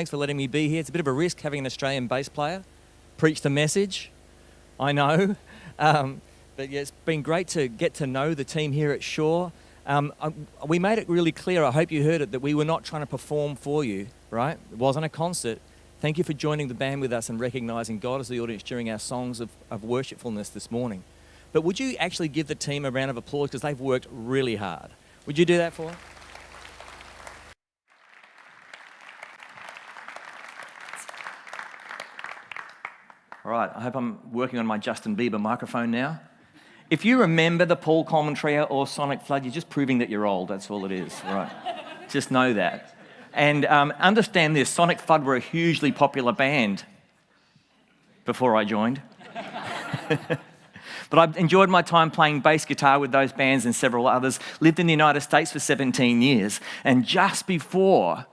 Thanks for letting me be here. It's a bit of a risk having an Australian bass player preach the message, I know. But yeah, it's been great to get to know the team here at Shore. We made it really clear, I hope you heard it, that we were not trying to perform for you, right? It wasn't a concert. Thank you for joining the band with us and recognising God as the audience during our songs of worshipfulness this morning. But would you actually give the team a round of applause because they've worked really hard? Would you do that for us? All right, I hope I'm working on my Justin Bieber microphone now. If you remember the Paul Coleman Trio or Sonic Flood, you're just proving that you're old, that's all it is, right? Just know that. And understand this, Sonic Flood were a hugely popular band before I joined. But I've enjoyed my time playing bass guitar with those bands and several others, lived in the United States for 17 years, and just before,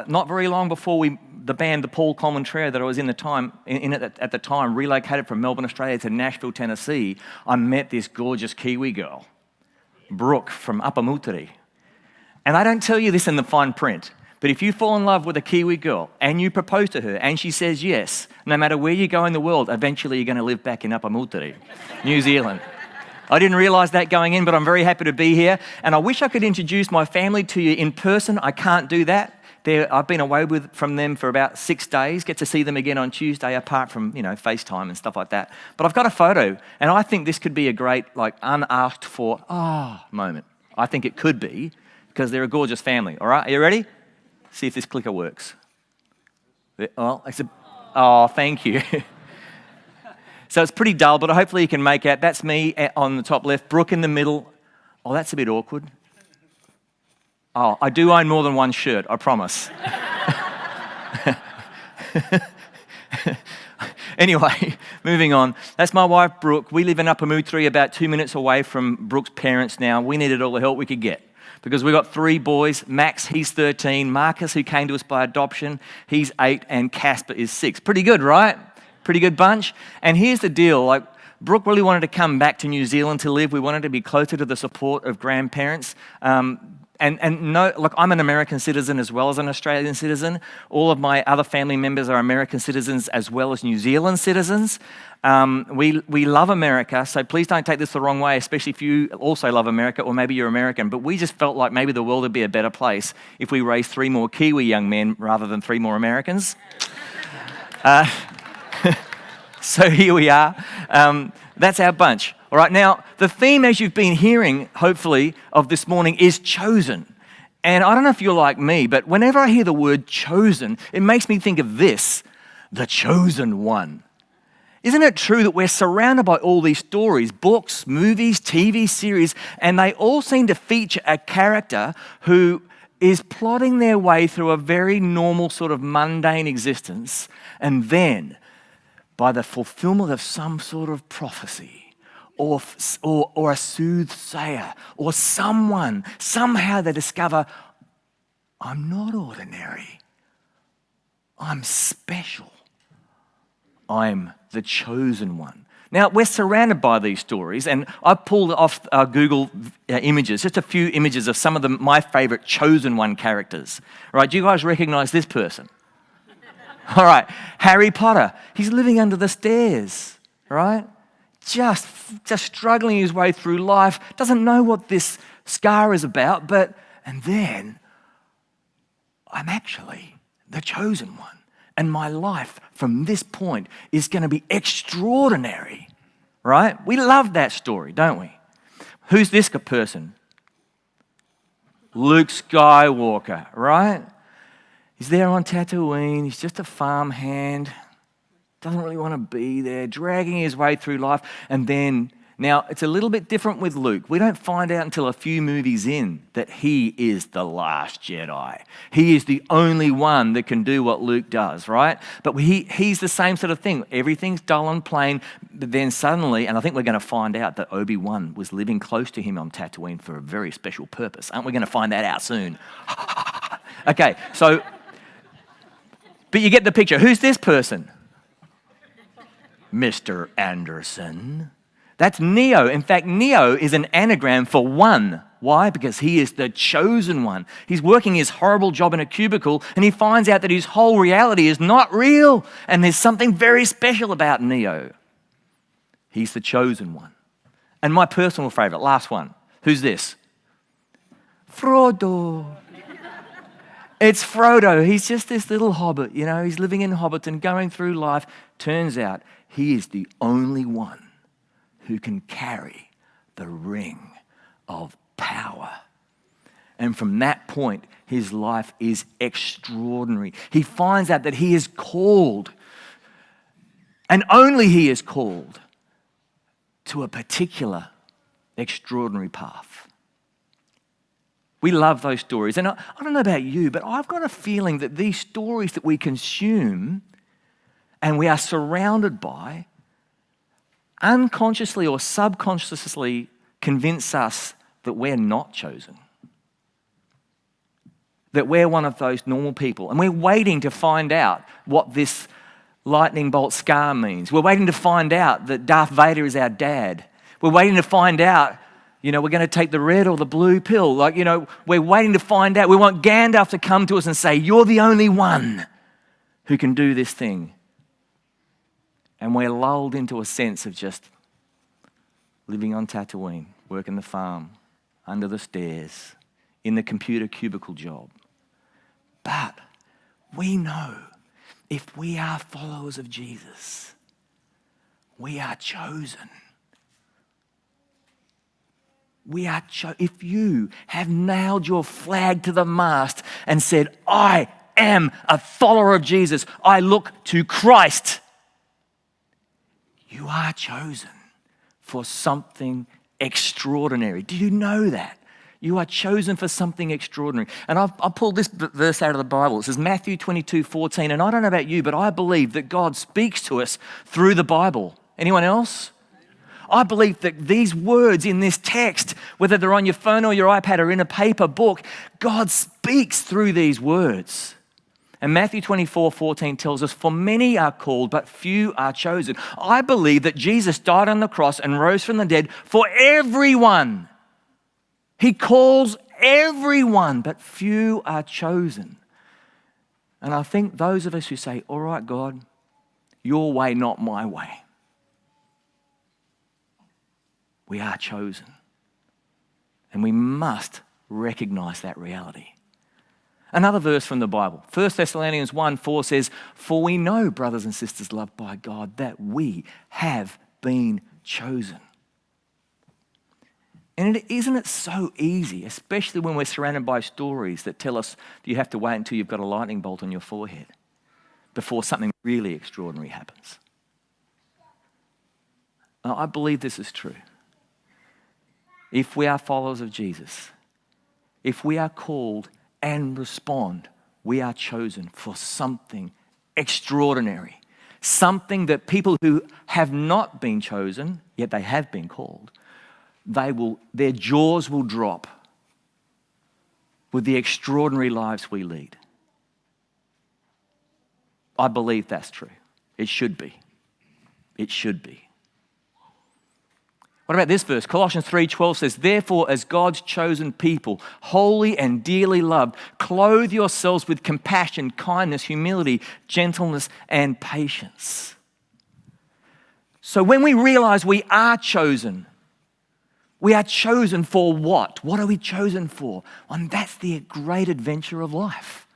not very long before the band, the Paul Coleman Trio that I was in at the time, relocated from Melbourne, Australia to Nashville, Tennessee, I met this gorgeous Kiwi girl, Brooke from Upper Moutere. And I don't tell you this in the fine print, but if you fall in love with a Kiwi girl and you propose to her and she says yes, no matter where you go in the world, eventually you're going to live back in Upper Moutere, New Zealand. I didn't realise that going in, but I'm very happy to be here. And I wish I could introduce my family to you in person. I can't do that. I've been away from them for about 6 days, get to see them again on Tuesday, apart from, FaceTime and stuff like that. But I've got a photo, and I think this could be a great, unasked for, moment. I think it could be, because they're a gorgeous family. All right, are you ready? See if this clicker works. Oh, thank you. So it's pretty dull, but hopefully you can make out. That's me on the top left, Brooke in the middle. Oh, that's a bit awkward. Oh, I do own more than one shirt, I promise. Anyway, moving on. That's my wife, Brooke. We live in Upper Moutere, about 2 minutes away from Brooke's parents now. We needed all the help we could get because we've got 3 boys. Max, he's 13. Marcus, who came to us by adoption, he's 8. And Casper is 6. Pretty good, right? Pretty good bunch. And here's the deal. Brooke really wanted to come back to New Zealand to live. We wanted to be closer to the support of grandparents. I'm an American citizen as well as an Australian citizen. All of my other family members are American citizens as well as New Zealand citizens. We love America, so please don't take this the wrong way, especially if you also love America or maybe you're American. But we just felt like maybe the world would be a better place if we raised 3 more Kiwi young men rather than 3 more Americans. So here we are. That's our bunch. All right, now, the theme, as you've been hearing, hopefully, of this morning is chosen. And I don't know if you're like me, but whenever I hear the word chosen, it makes me think of this, the chosen one. Isn't it true that we're surrounded by all these stories, books, movies, TV series, and they all seem to feature a character who is plodding their way through a very normal sort of mundane existence, and then, by the fulfillment of some sort of prophecy, or a soothsayer, or somehow they discover, I'm not ordinary, I'm special, I'm the chosen one. Now, we're surrounded by these stories, and I've pulled off Google images, just a few images of some of my favourite chosen one characters. Right, do you guys recognise this person? All right, Harry Potter, he's living under the stairs, right? Just struggling his way through life, doesn't know what this scar is about, and then I'm actually the chosen one. And my life from this point is going to be extraordinary, right? We love that story, don't we? Who's this person? Luke Skywalker, right? He's there on Tatooine, he's just a farmhand, doesn't really want to be there, dragging his way through life. And then, now it's a little bit different with Luke. We don't find out until a few movies in that he is the last Jedi. He is the only one that can do what Luke does, right? But he's the same sort of thing. Everything's dull and plain, but then suddenly, and I think we're going to find out that Obi-Wan was living close to him on Tatooine for a very special purpose. Aren't we going to find that out soon? Okay, so, but you get the picture. Who's this person? Mr. Anderson. That's Neo. In fact, Neo is an anagram for one. Why? Because he is the chosen one. He's working his horrible job in a cubicle and he finds out that his whole reality is not real and there's something very special about Neo. He's the chosen one. And my personal favorite, last one. Who's this? Frodo. It's Frodo. He's just this little hobbit, you know. He's living in Hobbiton, going through life. Turns out he is the only one who can carry the ring of power. And from that point, his life is extraordinary. He finds out that he is called, and only he is called, to a particular extraordinary path. We love those stories. And I don't know about you, but I've got a feeling that these stories that we consume and we are surrounded by unconsciously or subconsciously convince us that we're not chosen. That we're one of those normal people. And we're waiting to find out what this lightning bolt scar means. We're waiting to find out that Darth Vader is our dad. We're waiting to find out, you know, we're going to take the red or the blue pill. Like, you know, we're waiting to find out. We want Gandalf to come to us and say, you're the only one who can do this thing. And we're lulled into a sense of just living on Tatooine, working the farm, under the stairs, in the computer cubicle job. But we know if we are followers of Jesus, we are chosen. If you have nailed your flag to the mast and said, I am a follower of Jesus, I look to Christ, you are chosen for something extraordinary. Do you know that? You are chosen for something extraordinary. And I've pulled this verse out of the Bible. It says Matthew 22:14. And I don't know about you, but I believe that God speaks to us through the Bible. Anyone else? I believe that these words in this text, whether they're on your phone or your iPad or in a paper book, God speaks through these words. And Matthew 24:14 tells us, for many are called, but few are chosen. I believe that Jesus died on the cross and rose from the dead for everyone. He calls everyone, but few are chosen. And I think those of us who say, all right, God, your way, not my way, we are chosen. And we must recognize that reality. Another verse from the Bible, 1 Thessalonians 1:4 says, for we know, brothers and sisters loved by God, that we have been chosen. And isn't it so easy, especially when we're surrounded by stories that tell us that you have to wait until you've got a lightning bolt on your forehead before something really extraordinary happens. Now, I believe this is true. If we are followers of Jesus, if we are called and respond, we are chosen for something extraordinary. Something that people who have not been chosen, yet they have been called, their jaws will drop with the extraordinary lives we lead. I believe that's true. It should be. It should be. What about this verse? Colossians 3:12 says, therefore, as God's chosen people, holy and dearly loved, clothe yourselves with compassion, kindness, humility, gentleness, and patience. So when we realize we are chosen for what? What are we chosen for? And that's the great adventure of life.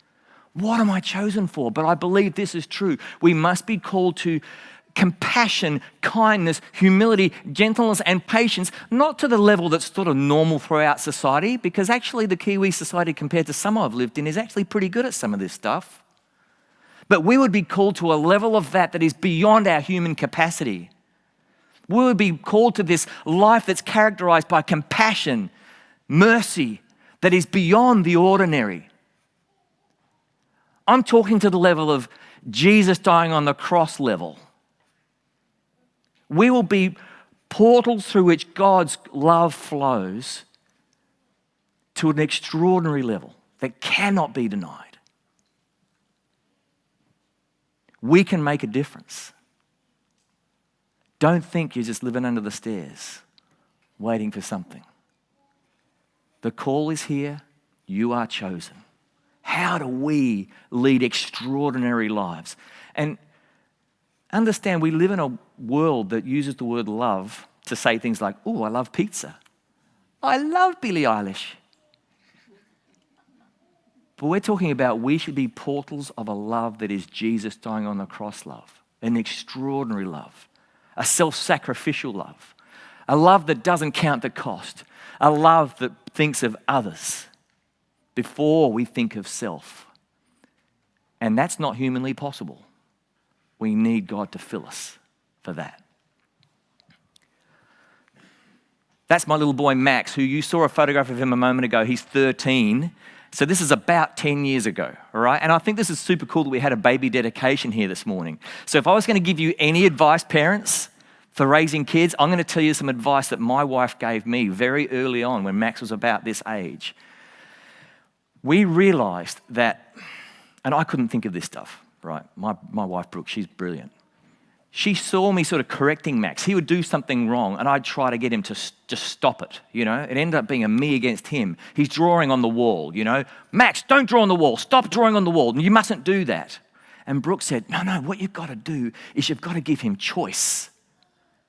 What am I chosen for? But I believe this is true. We must be called to compassion, kindness, humility, gentleness, and patience, not to the level that's sort of normal throughout society, because actually the Kiwi society compared to some I've lived in is actually pretty good at some of this stuff. But we would be called to a level of that is beyond our human capacity. We would be called to this life that's characterized by compassion, mercy, that is beyond the ordinary. I'm talking to the level of Jesus dying on the cross level. We will be portals through which God's love flows to an extraordinary level that cannot be denied. We can make a difference. Don't think you're just living under the stairs, waiting for something. The call is here. You are chosen. How do we lead extraordinary lives? And understand, we live in a world that uses the word love to say things like, oh, I love pizza. I love Billie Eilish. But we're talking about we should be portals of a love that is Jesus dying on the cross love, an extraordinary love, a self-sacrificial love, a love that doesn't count the cost, a love that thinks of others before we think of self. And that's not humanly possible. We need God to fill us for that. That's my little boy Max, who you saw a photograph of him a moment ago. He's 13. So this is about 10 years ago, all right? And I think this is super cool that we had a baby dedication here this morning. So if I was going to give you any advice, parents, for raising kids, I'm going to tell you some advice that my wife gave me very early on when Max was about this age. We realized that, and I couldn't think of this stuff, right? My wife, Brooke, she's brilliant. She saw me sort of correcting Max. He would do something wrong, and I'd try to get him to just stop it, you know? It ended up being a me against him. He's drawing on the wall, you know? Max, don't draw on the wall. Stop drawing on the wall. You mustn't do that. And Brooke said, no, what you've got to do is you've got to give him choice,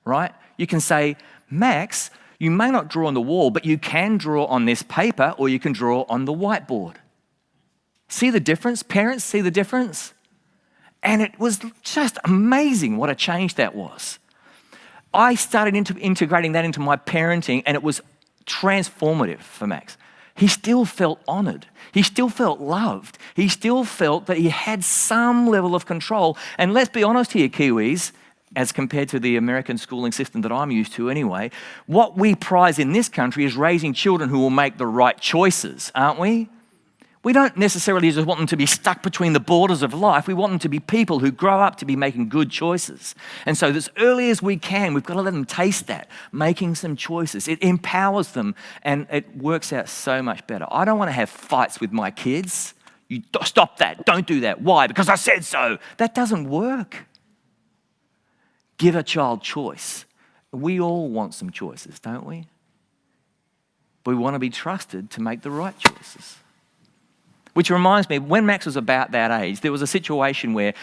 right? You can say, Max, you may not draw on the wall, but you can draw on this paper or you can draw on the whiteboard. See the difference? Parents, see the difference? And it was just amazing what a change that was. I started integrating that into my parenting, and it was transformative for Max. He still felt honored. He still felt loved. He still felt that he had some level of control. And let's be honest here, Kiwis, as compared to the American schooling system that I'm used to anyway, what we prize in this country is raising children who will make the right choices, aren't we? We don't necessarily just want them to be stuck between the borders of life. We want them to be people who grow up to be making good choices. And so as early as we can, we've got to let them taste that, making some choices. It empowers them, and it works out so much better. I don't want to have fights with my kids. You stop that. Don't do that. Why? Because I said so. That doesn't work. Give a child choice. We all want some choices, don't we? But we want to be trusted to make the right choices. Which reminds me, when Max was about that age, there was a situation where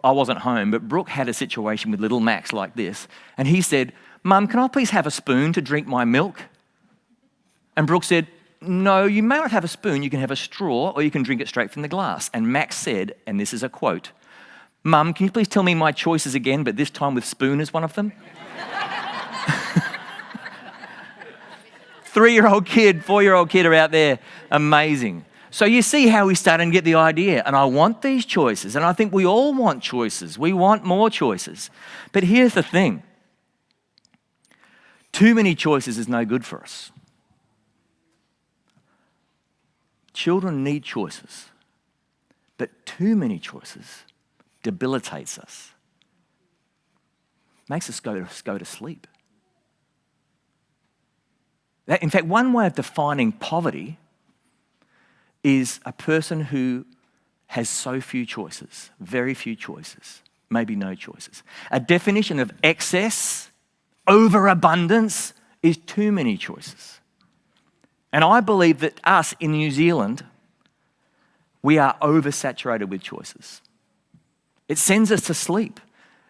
I wasn't home, but Brooke had a situation with little Max like this. And he said, Mum, can I please have a spoon to drink my milk? And Brooke said, no, you may not have a spoon. You can have a straw or you can drink it straight from the glass. And Max said, and this is a quote, Mum, can you please tell me my choices again, but this time with spoon as one of them? 3-year-old kid, 4-year-old kid are out there. Amazing. So you see how we start and get the idea. And I want these choices. And I think we all want choices. We want more choices. But here's the thing. Too many choices is no good for us. Children need choices. But too many choices debilitates us. Makes us go to sleep. In fact, one way of defining poverty is a person who has so few choices, very few choices, maybe no choices. A definition of excess, overabundance, is too many choices. And I believe that us in New Zealand, we are oversaturated with choices. It sends us to sleep.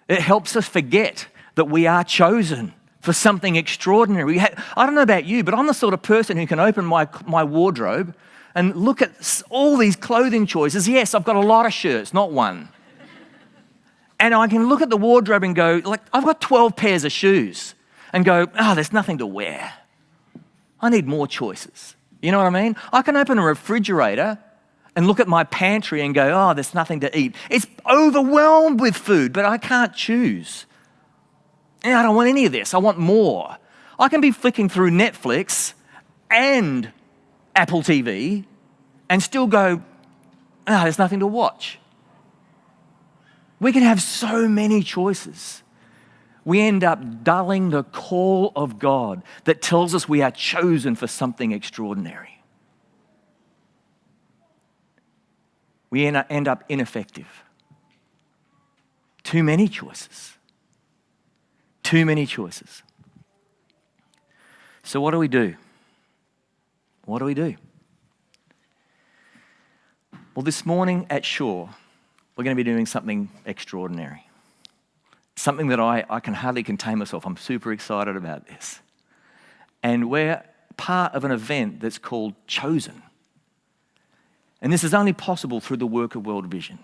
It helps us forget that we are chosen for something extraordinary. I don't know about you, but I'm the sort of person who can open my wardrobe and look at all these clothing choices. Yes, I've got a lot of shirts, not one. And I can look at the wardrobe and go, like, I've got 12 pairs of shoes, and go, there's nothing to wear. I need more choices. You know what I mean? I can open a refrigerator and look at my pantry and go, there's nothing to eat. It's overwhelmed with food, but I can't choose. And I don't want any of this. I want more. I can be flicking through Netflix and Apple TV and still go, there's nothing to watch. We can have so many choices. We end up dulling the call of God that tells us we are chosen for something extraordinary. We end up ineffective. Too many choices. Too many choices. So what do we do? What do we do? Well, this morning at Shore, we're going to be doing something extraordinary. Something that I can hardly contain myself. I'm super excited about this. And we're part of an event that's called Chosen. And this is only possible through the work of World Vision.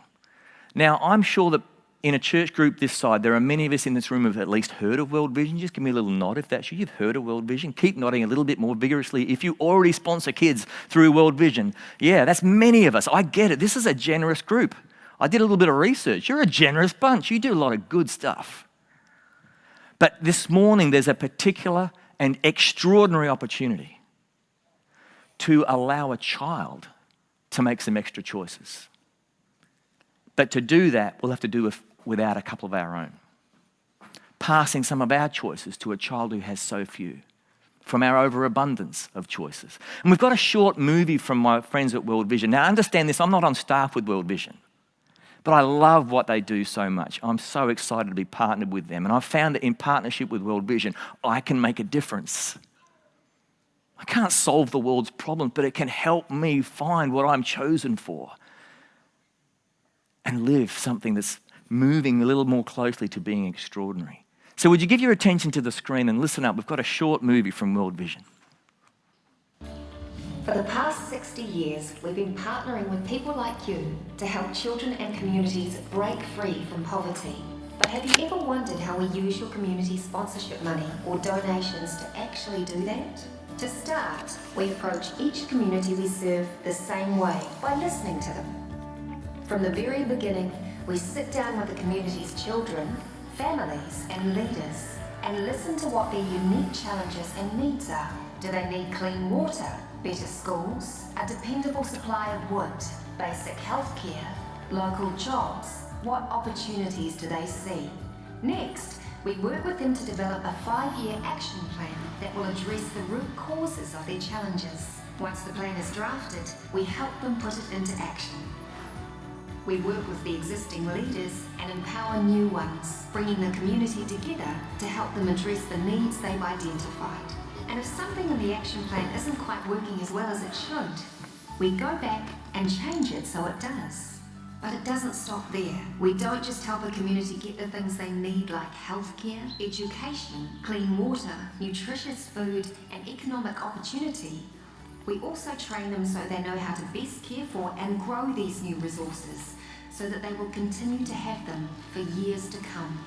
Now, I'm sure that in a church group this side, there are many of us in this room who have at least heard of World Vision. Just give me a little nod if that's you. You've heard of World Vision. Keep nodding a little bit more vigorously if you already sponsor kids through World Vision. Yeah, that's many of us. I get it. This is a generous group. I did a little bit of research. You're a generous bunch. You do a lot of good stuff. But this morning, there's a particular and extraordinary opportunity to allow a child to make some extra choices. But to do that, we'll have to do without a couple of our own. Passing some of our choices to a child who has so few, from our overabundance of choices. And we've got a short movie from my friends at World Vision. Now, understand this, I'm not on staff with World Vision, but I love what they do so much. I'm so excited to be partnered with them. And I've found that in partnership with World Vision, I can make a difference. I can't solve the world's problems, but it can help me find what I'm chosen for and live something that's moving a little more closely to being extraordinary. So would you give your attention to the screen and listen up? We've got a short movie from World Vision. For the past 60 years, we've been partnering with people like you to help children and communities break free from poverty. But have you ever wondered how we use your community sponsorship money or donations to actually do that? To start, we approach each community we serve the same way, by listening to them. From the very beginning, we sit down with the community's children, families and leaders and listen to what their unique challenges and needs are. Do they need clean water, better schools, a dependable supply of wood, basic health care, local jobs? What opportunities do they see? Next, we work with them to develop a 5-year action plan that will address the root causes of their challenges. Once the plan is drafted, we help them put it into action. We work with the existing leaders and empower new ones, bringing the community together to help them address the needs they've identified. And if something in the action plan isn't quite working as well as it should, we go back and change it so it does. But it doesn't stop there. We don't just help a community get the things they need like healthcare, education, clean water, nutritious food, and economic opportunity. We also train them so they know how to best care for and grow these new resources so that they will continue to have them for years to come.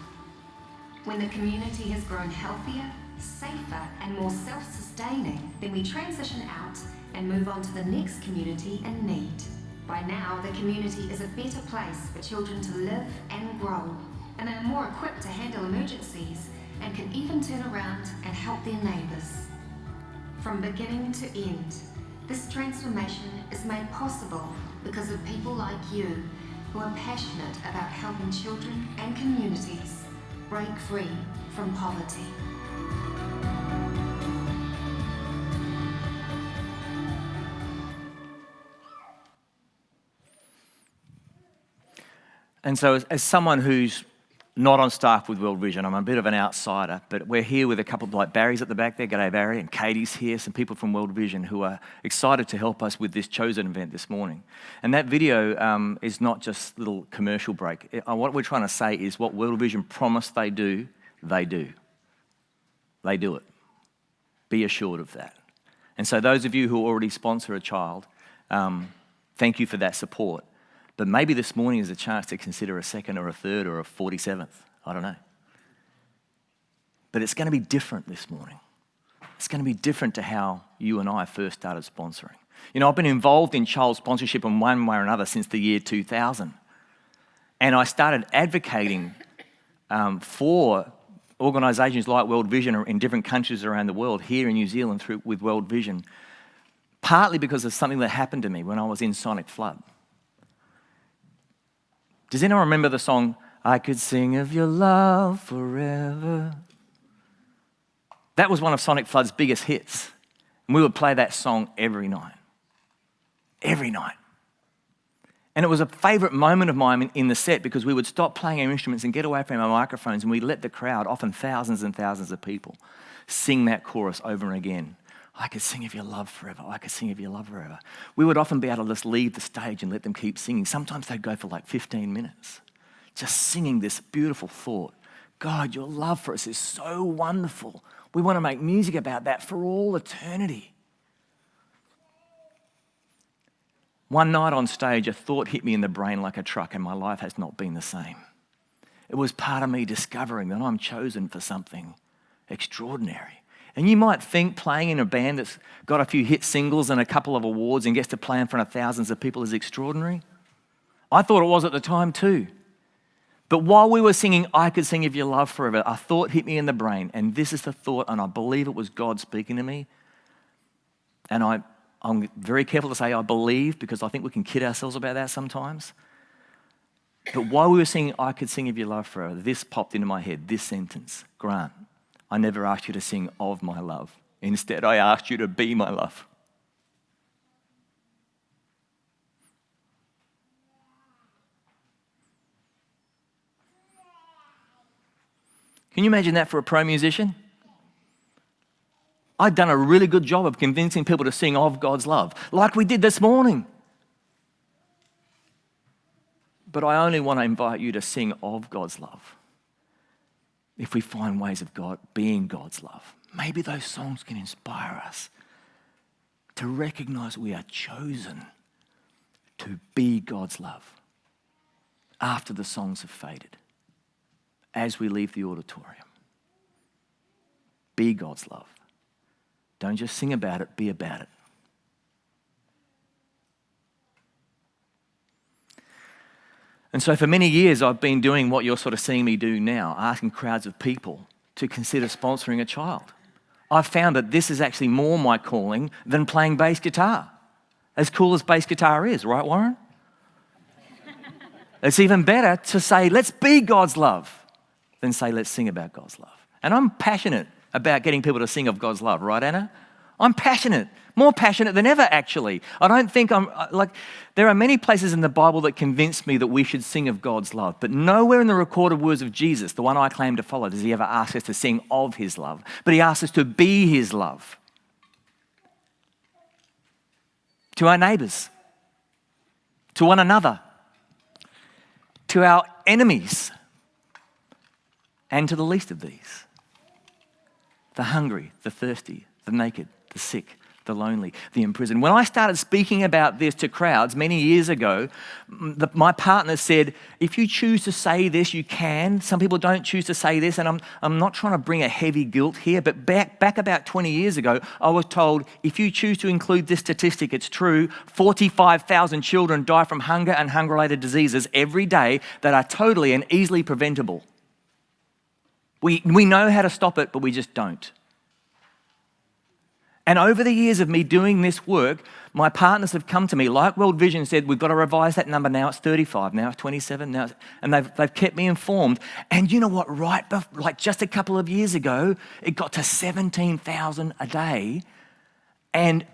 When the community has grown healthier, safer, and more self-sustaining, then we transition out and move on to the next community in need. By now, the community is a better place for children to live and grow, and they are more equipped to handle emergencies and can even turn around and help their neighbours. From beginning to end, this transformation is made possible because of people like you who are passionate about helping children and communities break free from poverty. And so as someone who's not on staff with World Vision, I'm a bit of an outsider, but we're here with a couple of, like Barry's at the back there, g'day Barry, and Katie's here, some people from World Vision who are excited to help us with this Chosen event this morning. And that video is not just a little commercial break. What we're trying to say is what World Vision promised they do, they do. They do it. Be assured of that. And so those of you who already sponsor a child, thank you for that support. But maybe this morning is a chance to consider a second or a third or a 47th. I don't know. But it's going to be different this morning. It's going to be different to how you and I first started sponsoring. You know, I've been involved in child sponsorship in one way or another since the year 2000. And I started advocating for organisations like World Vision in different countries around the world, here in New Zealand with World Vision, partly because of something that happened to me when I was in Sonic Flood. Does anyone remember the song, I Could Sing of Your Love Forever? That was one of Sonic Flood's biggest hits. And we would play that song every night. Every night. And it was a favourite moment of mine in the set because we would stop playing our instruments and get away from our microphones and we'd let the crowd, often thousands and thousands of people, sing that chorus over and again. I could sing of your love forever. I could sing of your love forever. We would often be able to just leave the stage and let them keep singing. Sometimes they'd go for like 15 minutes, just singing this beautiful thought. God, your love for us is so wonderful. We want to make music about that for all eternity. One night on stage, a thought hit me in the brain like a truck, and my life has not been the same. It was part of me discovering that I'm chosen for something extraordinary. And you might think playing in a band that's got a few hit singles and a couple of awards and gets to play in front of thousands of people is extraordinary. I thought it was at the time too. But while we were singing, I Could Sing of Your Love Forever, a thought hit me in the brain. And this is the thought, and I believe it was God speaking to me. And I'm very careful to say I believe, because I think we can kid ourselves about that sometimes. But while we were singing I Could Sing of Your Love Forever, this popped into my head, this sentence: Grant, I never asked you to sing of my love. Instead, I asked you to be my love. Can you imagine that for a pro musician? I'd done a really good job of convincing people to sing of God's love, like we did this morning. But I only want to invite you to sing of God's love if we find ways of God being God's love. Maybe those songs can inspire us to recognize we are chosen to be God's love after the songs have faded, as we leave the auditorium. Be God's love. Don't just sing about it, be about it. And so for many years, I've been doing what you're sort of seeing me do now, asking crowds of people to consider sponsoring a child. I've found that this is actually more my calling than playing bass guitar. As cool as bass guitar is, right, Warren? It's even better to say, let's be God's love, than say, let's sing about God's love. And I'm passionate about getting people to sing of God's love, right, Anna? I'm passionate, more passionate than ever, actually. I don't think there are many places in the Bible that convince me that we should sing of God's love, but nowhere in the recorded words of Jesus, the one I claim to follow, does he ever ask us to sing of his love, but he asks us to be his love. To our neighbours, to one another, to our enemies, and to the least of these. The hungry, the thirsty, the naked, the sick, the lonely, the imprisoned. When I started speaking about this to crowds many years ago, my partner said, if you choose to say this, you can. Some people don't choose to say this, and I'm not trying to bring a heavy guilt here, but back about 20 years ago, I was told, if you choose to include this statistic, it's true, 45,000 children die from hunger and hunger-related diseases every day that are totally and easily preventable. We know how to stop it, but we just don't. And over the years of me doing this work, my partners have come to me, like World Vision said, we've got to revise that number. Now it's 35, now it's 27, and they've kept me informed. And you know what, like just a couple of years ago, it got to 17,000 a day. And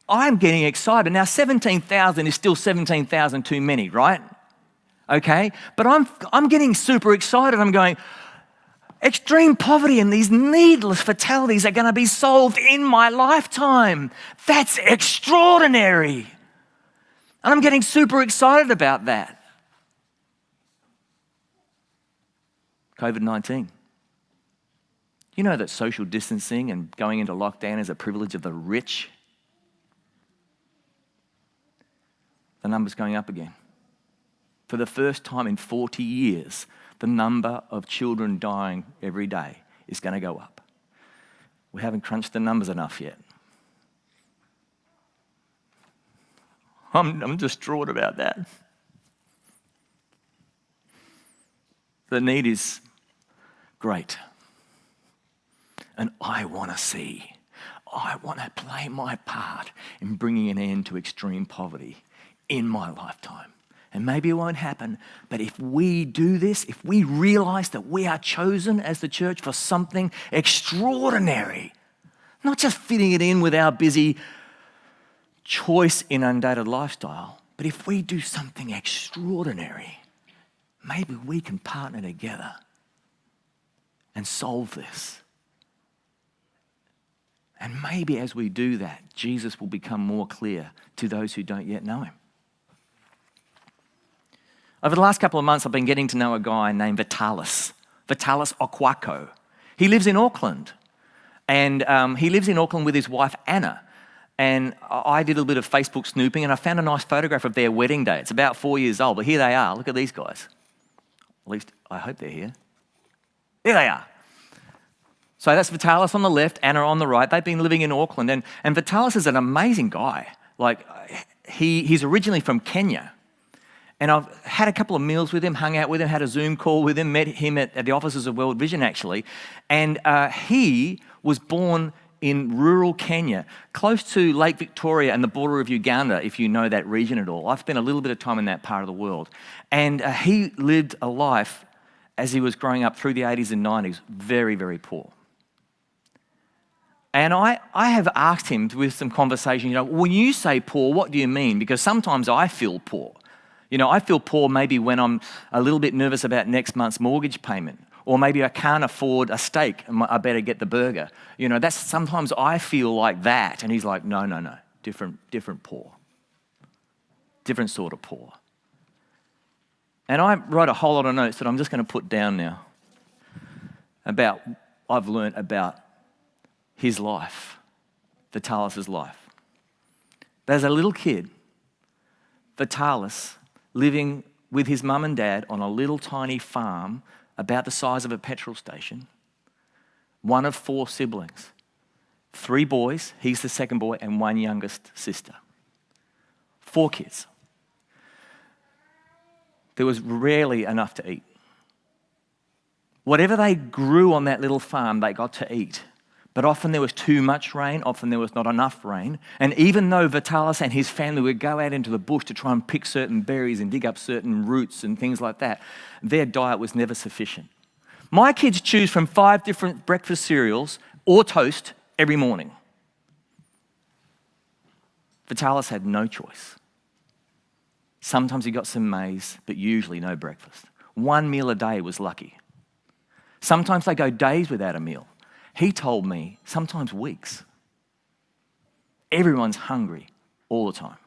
I'm getting excited. Now 17,000 is still 17,000 too many, right? Okay, but I'm getting super excited. I'm going, extreme poverty and these needless fatalities are going to be solved in my lifetime. That's extraordinary. And I'm getting super excited about that. COVID-19. You know that social distancing and going into lockdown is a privilege of the rich? The number's going up again. For the first time in 40 years, the number of children dying every day is going to go up. We haven't crunched the numbers enough yet. I'm distraught about that. The need is great. And I want to play my part in bringing an end to extreme poverty in my lifetime. And maybe it won't happen, but if we do this, if we realize that we are chosen as the church for something extraordinary, not just fitting it in with our busy, choice-inundated lifestyle, but if we do something extraordinary, maybe we can partner together and solve this And maybe as we do that, Jesus will become more clear to those who don't yet know him. Over the last couple of months, I've been getting to know a guy named Vitalis Okwako. He lives in Auckland. And he lives in Auckland with his wife, Anna. And I did a little bit of Facebook snooping and I found a nice photograph of their wedding day. It's about 4 years old, but here they are. Look at these guys. At least I hope they're here. There they are. So that's Vitalis on the left, Anna on the right. They've been living in Auckland. And Vitalis is an amazing guy. Like, he's originally from Kenya. And I've had a couple of meals with him, hung out with him, had a Zoom call with him, met him at the offices of World Vision, actually. And he was born in rural Kenya, close to Lake Victoria and the border of Uganda, if you know that region at all. I've spent a little bit of time in that part of the world. And he lived a life, as he was growing up through the 80s and 90s, very, very poor. And I have asked him with some conversation, when you say poor, what do you mean? Because sometimes I feel poor. I feel poor maybe when I'm a little bit nervous about next month's mortgage payment, or maybe I can't afford a steak and I better get the burger. That's sometimes I feel like that. And he's like, no, different poor. Different sort of poor. And I wrote a whole lot of notes that I'm just going to put down now I've learned about his life, Vitalis' life. There's a little kid, Vitalis, living with his mum and dad on a little tiny farm about the size of a petrol station, one of 4 siblings, 3 boys, he's the second boy, and 1 youngest sister. 4 kids. There was rarely enough to eat. Whatever they grew on that little farm, they got to eat. But often there was too much rain, often there was not enough rain. And even though Vitalis and his family would go out into the bush to try and pick certain berries and dig up certain roots and things like that, their diet was never sufficient. My kids choose from 5 different breakfast cereals or toast every morning. Vitalis had no choice. Sometimes he got some maize, but usually no breakfast. 1 meal a day was lucky. Sometimes they go days without a meal. He told me, sometimes weeks. Everyone's hungry all the time.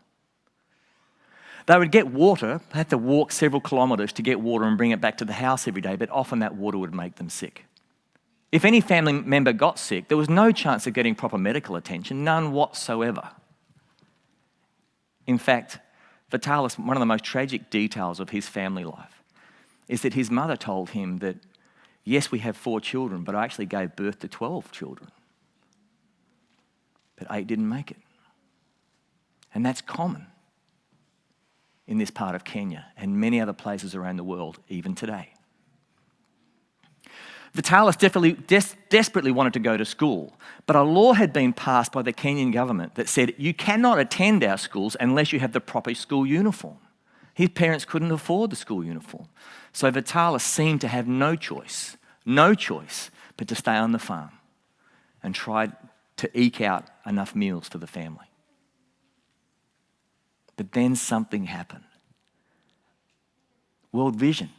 They would get water, they had to walk several kilometres to get water and bring it back to the house every day, but often that water would make them sick. If any family member got sick, there was no chance of getting proper medical attention, none whatsoever. In fact, Vitalis, one of the most tragic details of his family life is that his mother told him that, yes, we have 4 children, but I actually gave birth to 12 children. But 8 didn't make it. And that's common in this part of Kenya and many other places around the world, even today. Vitalis desperately wanted to go to school, but a law had been passed by the Kenyan government that said you cannot attend our schools unless you have the proper school uniform. His parents couldn't afford the school uniform. So Vitalis seemed to have no choice but to stay on the farm and try to eke out enough meals for the family. But then something happened. World Vision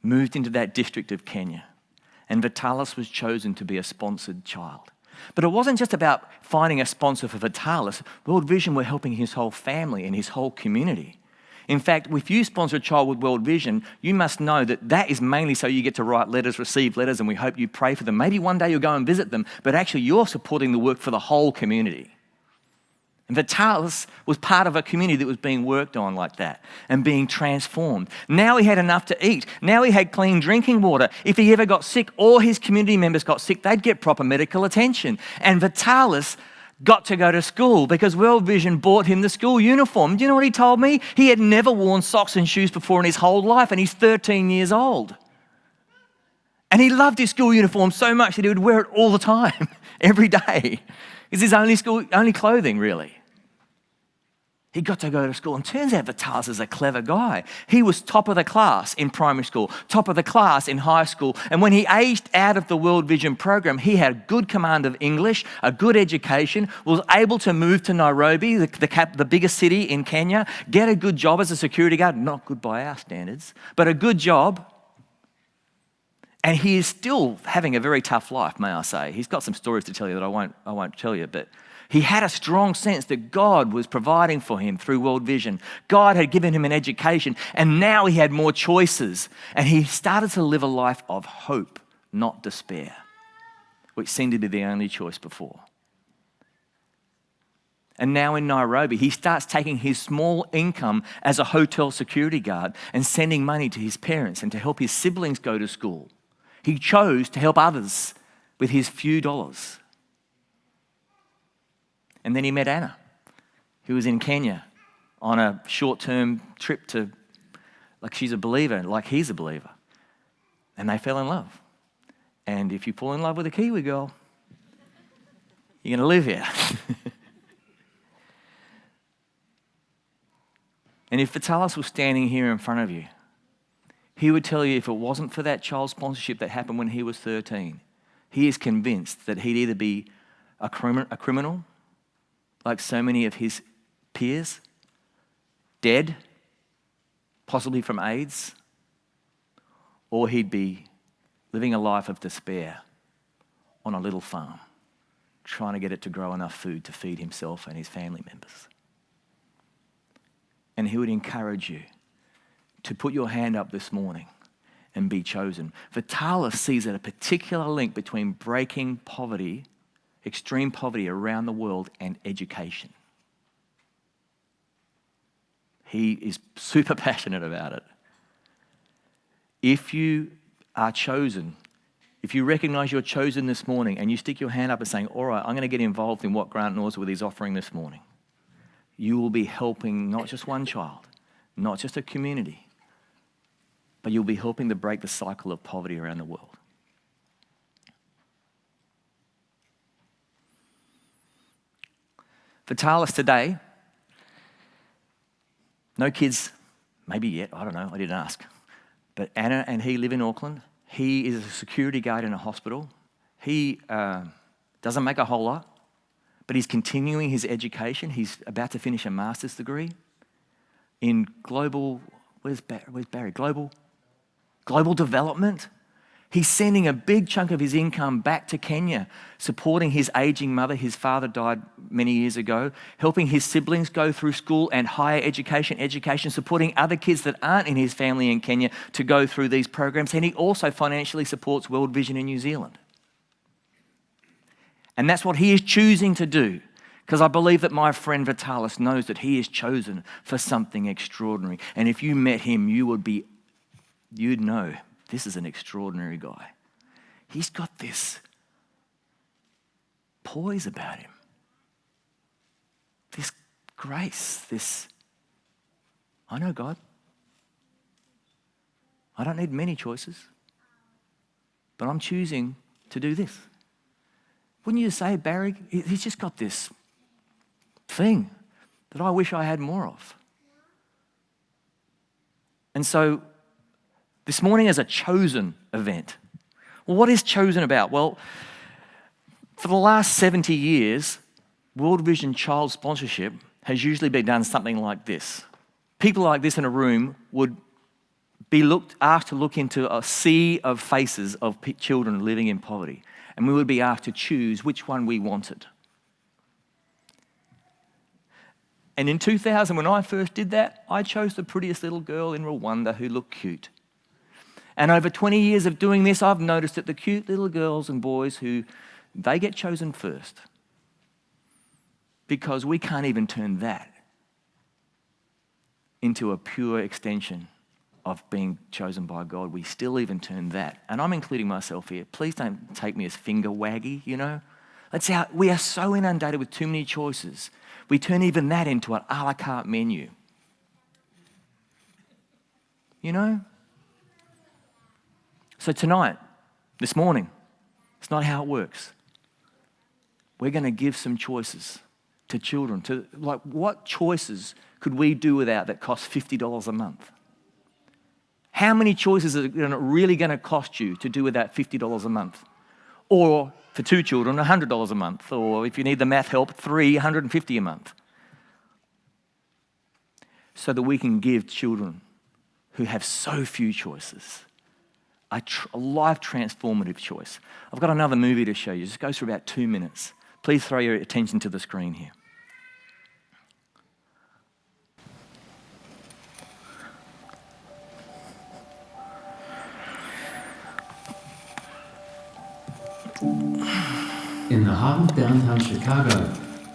moved into that district of Kenya, and Vitalis was chosen to be a sponsored child. But it wasn't just about finding a sponsor for Vitalis. World Vision were helping his whole family and his whole community. In fact, if you sponsor a child with World Vision, you must know that that is mainly so you get to write letters, receive letters, and we hope you pray for them. Maybe one day you'll go and visit them, but actually you're supporting the work for the whole community. And Vitalis was part of a community that was being worked on like that and being transformed. Now he had enough to eat. Now he had clean drinking water. If he ever got sick or his community members got sick, they'd get proper medical attention. And Vitalis got to go to school because World Vision bought him the school uniform. Do you know what he told me? He had never worn socks and shoes before in his whole life, and he's 13 years old. And he loved his school uniform so much that he would wear it all the time, every day. It's his only clothing, really. He got to go to school, and turns out Vitalis is a clever guy. He was top of the class in primary school, top of the class in high school, and when he aged out of the World Vision program, he had good command of English, a good education, was able to move to Nairobi, the biggest city in Kenya, get a good job as a security guard, not good by our standards, but a good job. And he is still having a very tough life, may I say. He's got some stories to tell you that I won't tell you, but he had a strong sense that God was providing for him through World Vision. God had given him an education, and now he had more choices. And he started to live a life of hope, not despair, which seemed to be the only choice before. And now in Nairobi, he starts taking his small income as a hotel security guard and sending money to his parents and to help his siblings go to school. He chose to help others with his few dollars. And then he met Anna, who was in Kenya on a short-term trip to, like she's a believer, like he's a believer. And they fell in love. And if you fall in love with a Kiwi girl, you're going to live here. And if Vitalis was standing here in front of you, he would tell you if it wasn't for that child sponsorship that happened when he was 13, he is convinced that he'd either be a criminal, like so many of his peers, dead, possibly from AIDS, or he'd be living a life of despair on a little farm, trying to get it to grow enough food to feed himself and his family members. And he would encourage you to put your hand up this morning and be chosen. Vitalis sees a particular link between breaking poverty, extreme poverty around the world, and education. He is super passionate about it. If you are chosen, if you recognize you're chosen this morning and you stick your hand up and saying, all right, I'm going to get involved in what Grant Norsworthy is offering this morning, you will be helping not just one child, not just a community, but you'll be helping to break the cycle of poverty around the world. Vitalis today, no kids, maybe yet, I don't know, I didn't ask. But Anna and he live in Auckland. He is a security guard in a hospital. He doesn't make a whole lot, but he's continuing his education. He's about to finish a master's degree in global, where's Barry? Global development. He's sending a big chunk of his income back to Kenya, supporting his aging mother. His father died many years ago, helping his siblings go through school and higher education, supporting other kids that aren't in his family in Kenya to go through these programs. And he also financially supports World Vision in New Zealand. And that's what he is choosing to do, because I believe that my friend Vitalis knows that he is chosen for something extraordinary. And if you met him, you'd know this is an extraordinary guy. He's got this poise about him, this grace, I know God. I don't need many choices, but I'm choosing to do this. Wouldn't you say, Barry, he's just got this thing that I wish I had more of? And so this morning is a chosen event. Well, what is chosen about? Well, for the last 70 years, World Vision child sponsorship has usually been done something like this. People like this in a room would be asked to look into a sea of faces of children living in poverty, and we would be asked to choose which one we wanted. And in 2000, when I first did that, I chose the prettiest little girl in Rwanda who looked cute. And over 20 years of doing this, I've noticed that the cute little girls and boys they get chosen first. Because we can't even turn that into a pure extension of being chosen by God. We still even turn that. And I'm including myself here. Please don't take me as finger waggy, That's how we are so inundated with too many choices. We turn even that into an a la carte menu. So tonight, this morning, it's not how it works. We're going to give some choices to children. What choices could we do without that cost $50 a month? How many choices are really going to cost you to do without $50 a month? Or for 2 children, $100 a month. Or if you need the math help, $350 a month. So that we can give children who have so few choices a life transformative choice. I've got another movie to show you. It just goes for about 2 minutes. Please throw your attention to the screen here. In the heart of downtown Chicago,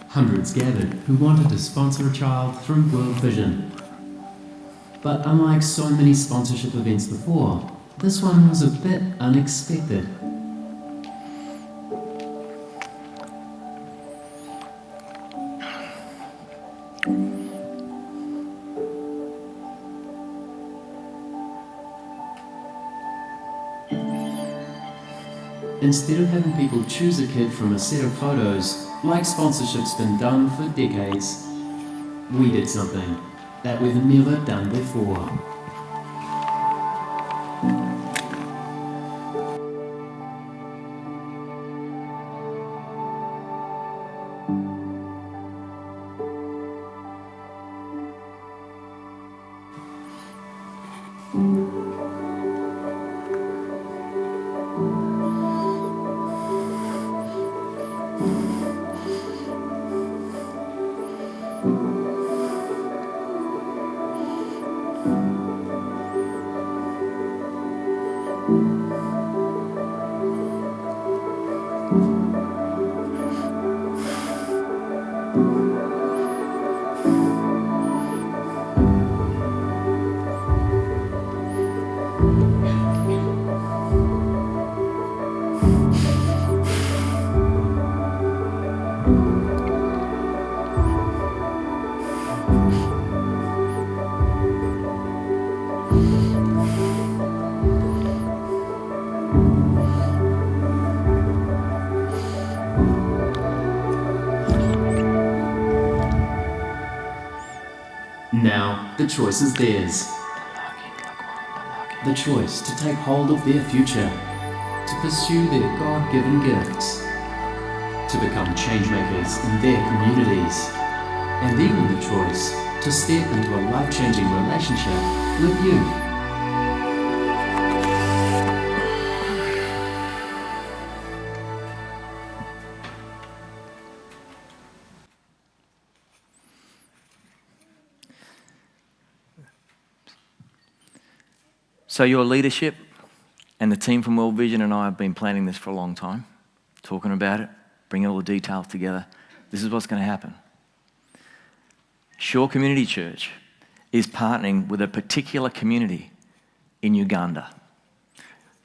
hundreds gathered who wanted to sponsor a child through World Vision. But unlike so many sponsorship events before, this one was a bit unexpected. Instead of having people choose a kid from a set of photos, like sponsorship's been done for decades, we did something that we've never done before. Now, the choice is theirs. The choice to take hold of their future, to pursue their God-given gifts, to become changemakers in their communities, and even the choice to step into a life-changing relationship with you. So your leadership and the team from World Vision and I have been planning this for a long time, talking about it, bringing all the details together. This is what's going to happen. Shore Community Church is partnering with a particular community in Uganda.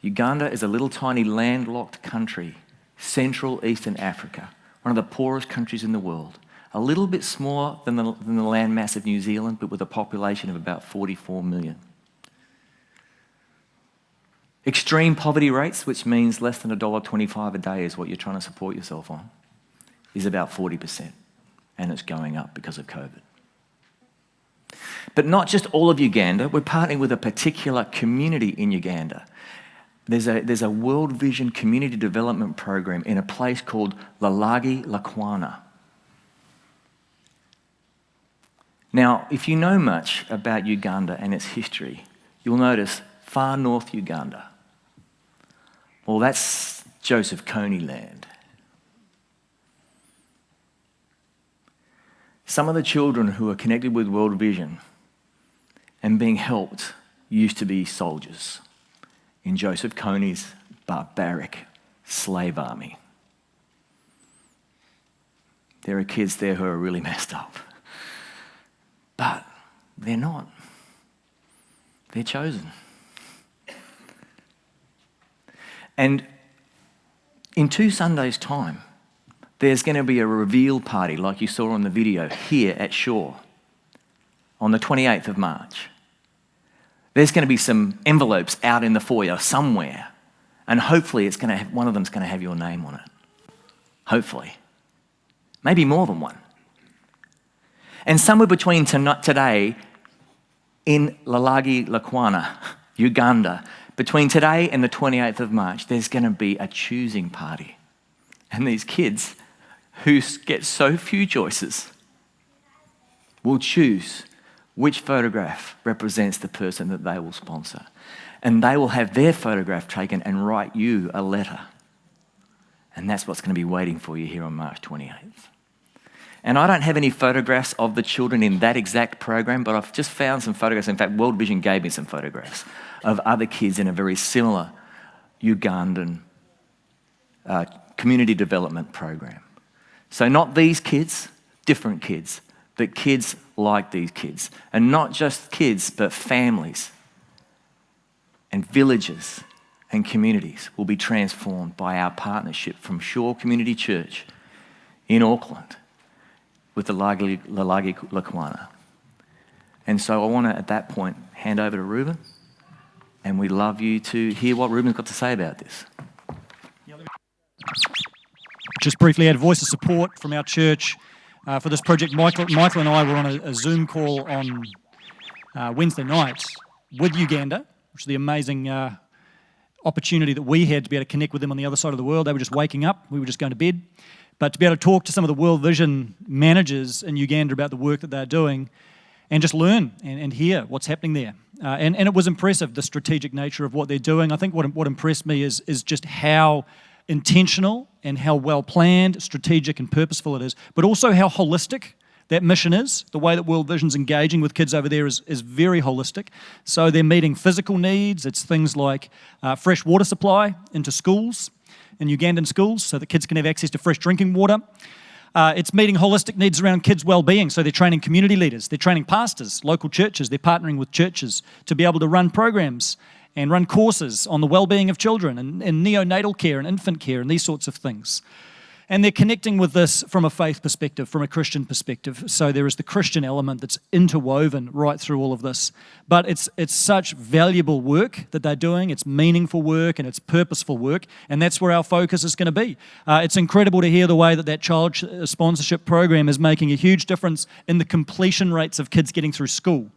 Uganda is a little tiny landlocked country, Central Eastern Africa, one of the poorest countries in the world, a little bit smaller than the landmass of New Zealand, but with a population of about 44 million. Extreme poverty rates, which means less than $1.25 a day is what you're trying to support yourself on, is about 40%, and it's going up because of COVID. But not just all of Uganda, we're partnering with a particular community in Uganda. There's a World Vision community development program in a place called Lalagi Lakwana. Now, if you know much about Uganda and its history, you'll notice far north Uganda, well, that's Joseph Kony land. Some of the children who are connected with World Vision and being helped used to be soldiers in Joseph Kony's barbaric slave army. There are kids there who are really messed up. But they're not. They're chosen. And in 2 Sundays' time, there's going to be a reveal party like you saw on the video here at Shore on the 28th of March. There's going to be some envelopes out in the foyer somewhere, and hopefully one of them's going to have your name on it. Hopefully. Maybe more than one. And somewhere between today in Lalagi Lakwana, Uganda, between today and the 28th of March, there's going to be a choosing party. And these kids who get so few choices will choose which photograph represents the person that they will sponsor. and they will have their photograph taken and write you a letter. And that's what's going to be waiting for you here on March 28th. And I don't have any photographs of the children in that exact program, but I've just found some photographs. In fact, World Vision gave me some photographs of other kids in a very similar Ugandan community development program. So not these kids, different kids, but kids like these kids. And not just kids, but families and villages and communities will be transformed by our partnership from Shore Community Church in Auckland with the Lalagi Lakwana. And so I want to, at that point, hand over to Reuben, and we'd love you to hear what Reuben's got to say about this. Just briefly, had a voice of support from our church for this project. Michael and I were on a Zoom call on Wednesday night with Uganda, which is the amazing opportunity that we had to be able to connect with them on the other side of the world. They were just waking up, we were just going to bed. But to be able to talk to some of the World Vision managers in Uganda about the work that they're doing and just learn and hear what's happening there. And it was impressive, the strategic nature of what they're doing. I think what impressed me is just how intentional and how well planned, strategic and purposeful it is, but also how holistic that mission is. The way that World Vision's engaging with kids over there is very holistic. So they're meeting physical needs. It's things like fresh water supply into schools, in Ugandan schools, so that kids can have access to fresh drinking water. It's meeting holistic needs around kids' well-being, so they're training community leaders, they're training pastors, local churches, they're partnering with churches to be able to run programs and run courses on the well-being of children and neonatal care and infant care and these sorts of things. And they're connecting with this from a faith perspective, from a Christian perspective. So there is the Christian element that's interwoven right through all of this. But it's such valuable work that they're doing. It's meaningful work and it's purposeful work. And that's where our focus is going to be. It's incredible to hear the way that child sponsorship program is making a huge difference in the completion rates of kids getting through school.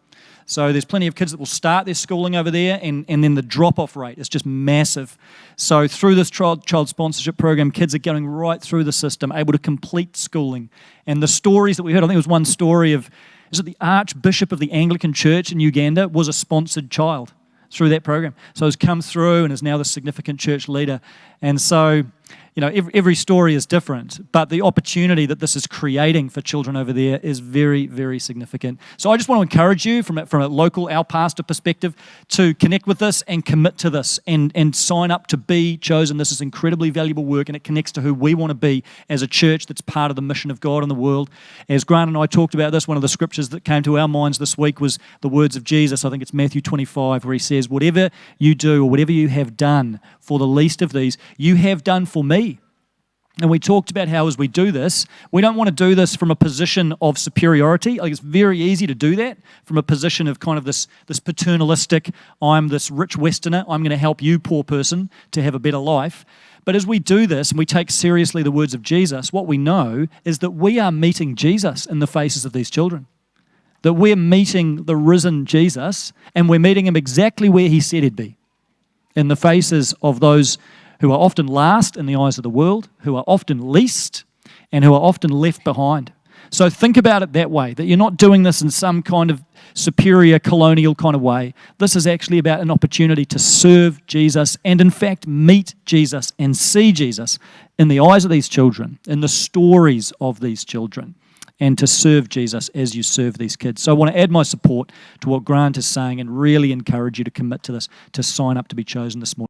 So there's plenty of kids that will start their schooling over there, and then the drop-off rate is just massive. So through this child sponsorship program, kids are going right through the system, able to complete schooling. And the stories that we heard, I think it was one story of, is it the Archbishop of the Anglican Church in Uganda was a sponsored child through that program. So he's come through and is now the significant church leader. And so, you know, every story is different, but the opportunity that this is creating for children over there is very, very significant. So I just want to encourage you from a local, our pastor perspective, to connect with this and commit to this and sign up to be chosen. This is incredibly valuable work, and it connects to who we want to be as a church that's part of the mission of God in the world. As Grant and I talked about this, one of the scriptures that came to our minds this week was the words of Jesus. I think it's Matthew 25, where he says, whatever you do or whatever you have done for the least of these, you have done for me. And we talked about how as we do this, we don't want to do this from a position of superiority. Like, it's very easy to do that from a position of kind of this paternalistic, I'm this rich Westerner, I'm going to help you, poor person, to have a better life. But as we do this and we take seriously the words of Jesus, what we know is that we are meeting Jesus in the faces of these children. That we're meeting the risen Jesus, and we're meeting him exactly where he said he'd be, in the faces of those who are often last in the eyes of the world, who are often least, and who are often left behind. So think about it that way, that you're not doing this in some kind of superior colonial kind of way. This is actually about an opportunity to serve Jesus and, in fact, meet Jesus and see Jesus in the eyes of these children, in the stories of these children, and to serve Jesus as you serve these kids. So I want to add my support to what Grant is saying and really encourage you to commit to this, to sign up to be chosen this morning.